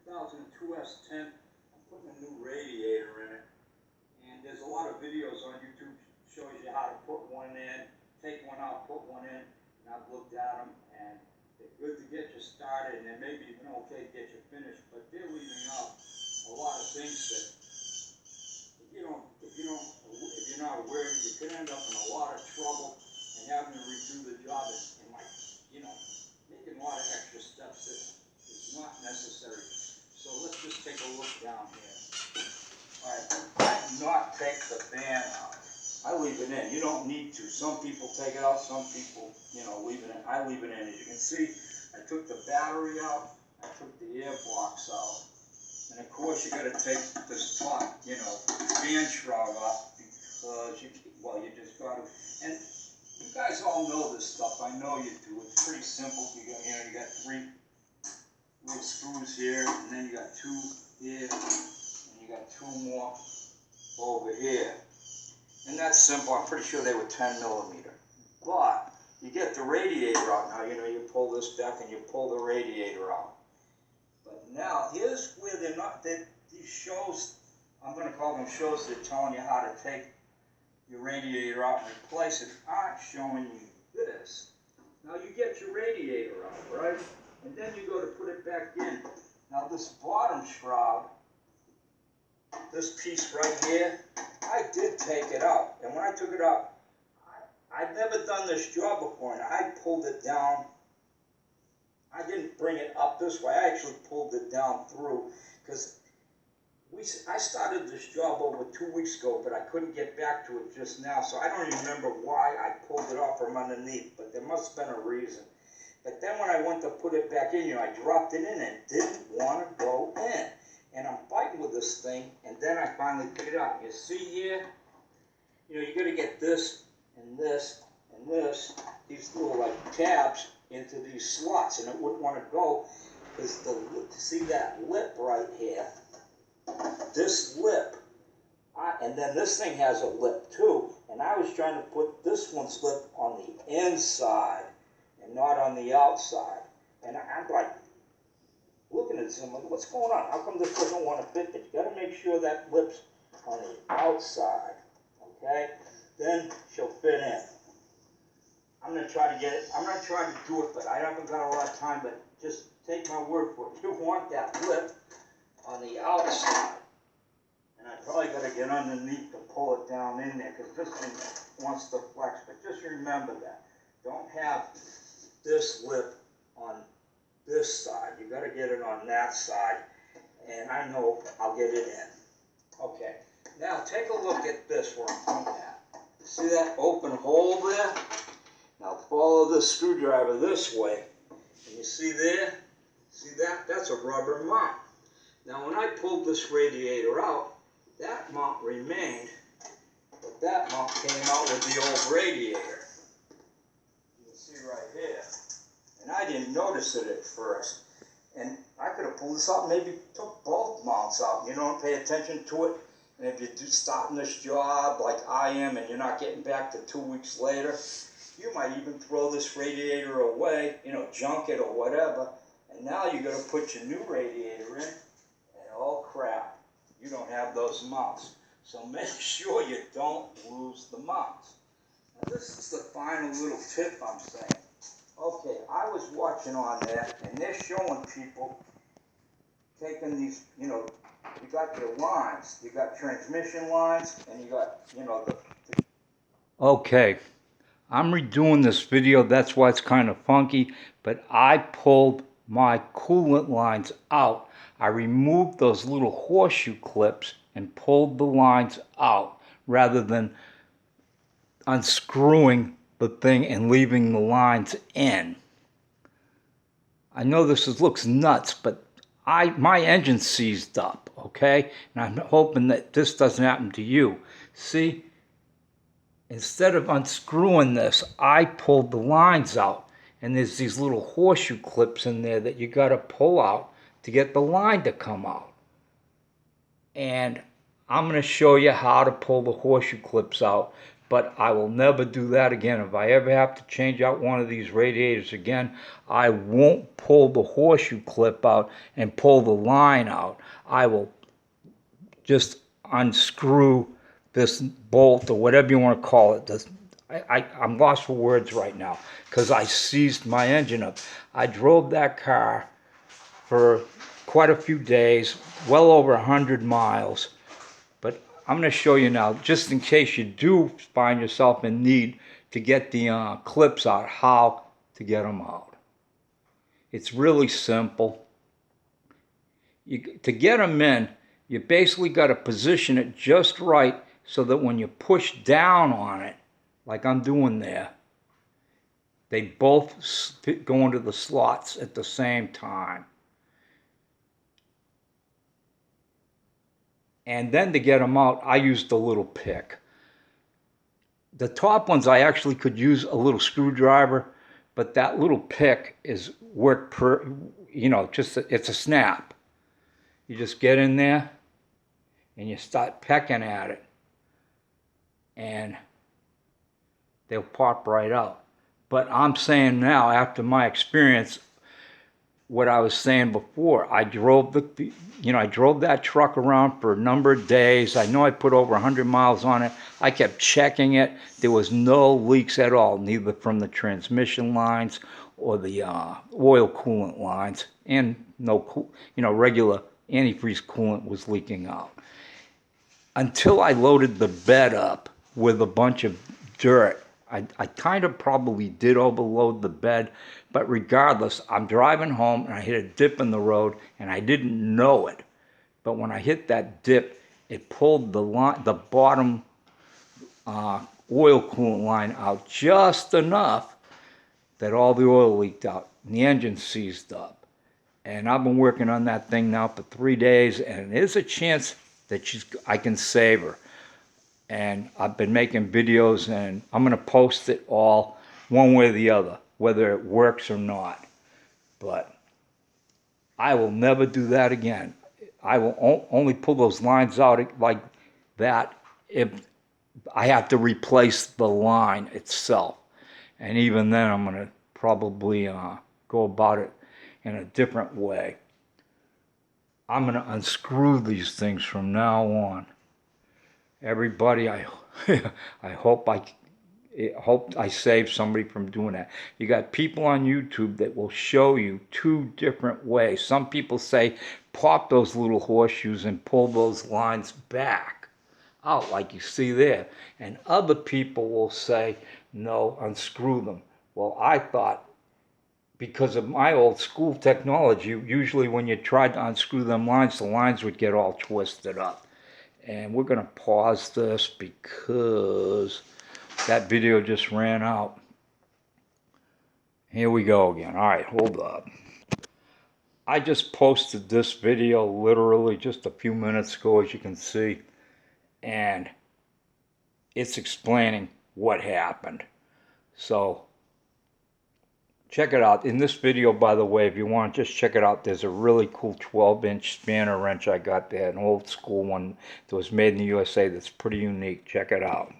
2002 S10. I'm putting a new radiator in it. And there's a lot of videos on YouTube shows you how to put one in, take one out, put one in. And I've looked at them, and they're good to get you started, and they may be even okay to get you finished, but they're leaving out a lot of things that if you're not aware, you could end up in a lot of trouble and having to redo the job and like, making a lot of extra steps that is not necessary. So let's just take a look down here. All right, I do not take the fan out. I leave it in. You don't need to. Some people take it out. Some people, leave it in. I leave it in. As you can see, I took the battery out. I took the air box out. And of course, you got to take this top, fan shroud off because you just got to. And you guys all know this stuff. I know you do. It's pretty simple. You got 3 little screws here, and then you got 2 here, and you got 2 more over here. And that's simple. I'm pretty sure they were 10 millimeter. But you get the radiator out now. You pull this back and you pull the radiator out. But now here's where they're not. These shows, I'm going to call them shows that are telling you how to take your radiator out and replace it, aren't showing you this. Now you get your radiator out, right? And then you go to put it back in. Now this bottom shroud, this piece right here, I did take it out. And when I took it out, I'd never done this job before, and I pulled it down. I didn't bring it up this way. I actually pulled it down through because I started this job over 2 weeks ago, but I couldn't get back to it just now. So I don't even remember why I pulled it off from underneath, but there must have been a reason. But then when I went to put it back in, I dropped it in and didn't want to go in. And I'm fighting with this thing, and then I finally picked it out. You see here, you got to get this and this and this, these little like tabs into these slots, and it wouldn't want to go because see that lip right here, this lip, and then this thing has a lip too, and I was trying to put this one's lip on the inside and not on the outside, and I'm like looking at someone, what's going on? How come this doesn't want to fit? But you got to make sure that lip's on the outside, okay? Then she'll fit in. I'm going to try to get it. I'm not trying to do it, but I haven't got a lot of time, but just take my word for it. You want that lip on the outside. And I probably got to get underneath to pull it down in there because this thing wants to flex. But just remember that. Don't have this lip on this side. You got to get it on that side. And I know I'll get it in. Okay. Now take a look at this where I'm pointing at. See that open hole there? Now follow this screwdriver this way. And you see there? See that? That's a rubber mount. Now when I pulled this radiator out, that mount remained, but that mount came out with the old radiator. You can see right here. And I didn't notice it at first. And I could have pulled this out and maybe took both mounts out. You don't pay attention to it. And if you're starting this job like I am and you're not getting back to 2 weeks later, you might even throw this radiator away, junk it or whatever. And now you got to put your new radiator in, and oh crap, you don't have those mounts. So make sure you don't lose the mounts. Now this is the final little tip I'm saying. Okay, I was watching on that, and they're showing people taking these, you got your lines, you got transmission lines, and you got, Okay, I'm redoing this video, that's why it's kind of funky, but I pulled my coolant lines out. I removed those little horseshoe clips and pulled the lines out rather than unscrewing the thing and leaving the lines in. I know this looks nuts, but my engine seized up, okay? And I'm hoping that this doesn't happen to you. See, instead of unscrewing this, I pulled the lines out. And there's these little horseshoe clips in there that you got to pull out to get the line to come out. And I'm going to show you how to pull the horseshoe clips out but I will never do that again. If I ever have to change out one of these radiators again, I won't pull the horseshoe clip out and pull the line out. I will just unscrew this bolt or whatever you want to call it. I'm lost for words right now because I seized my engine up. I drove that car for quite a few days, well over 100 miles. But I'm going to show you now, just in case you do find yourself in need to get the clips out, how to get them out. It's really simple. To get them in, you basically got to position it just right so that when you push down on it, like I'm doing there, they both go into the slots at the same time. And then to get them out, I used a little pick. The top ones I actually could use a little screwdriver, but that little pick is it's a snap. You just get in there and you start pecking at it and they'll pop right out. But I'm saying now, after my experience, what I was saying before, I drove that truck around for a number of days. I know I put over 100 miles on it. I kept checking it. There was no leaks at all, neither from the transmission lines or the oil coolant lines, and no, regular antifreeze coolant was leaking out. Until I loaded the bed up with a bunch of dirt. I kind of probably did overload the bed, but regardless, I'm driving home and I hit a dip in the road and I didn't know it. But when I hit that dip, it pulled the bottom oil coolant line out just enough that all the oil leaked out and the engine seized up. And I've been working on that thing now for 3 days, and there's a chance that I can save her. And I've been making videos, and I'm going to post it all one way or the other, whether it works or not. But I will never do that again. I will only pull those lines out like that if I have to replace the line itself. And even then, I'm going to probably go about it in a different way. I'm going to unscrew these things from now on. Everybody, I hope I save somebody from doing that. You got people on YouTube that will show you 2 different ways. Some people say pop those little horseshoes and pull those lines back out like you see there. And other people will say, no, unscrew them. Well, I thought, because of my old school technology, usually when you tried to unscrew them lines, the lines would get all twisted up. And we're going to pause this because that video just ran out. Here we go again. All right, hold up. I just posted this video literally just a few minutes ago, as you can see. And it's explaining what happened. So check it out. In this video, by the way, if you want to just check it out, there's a really cool 12-inch spanner wrench I got there, an old school one that was made in the USA that's pretty unique. Check it out.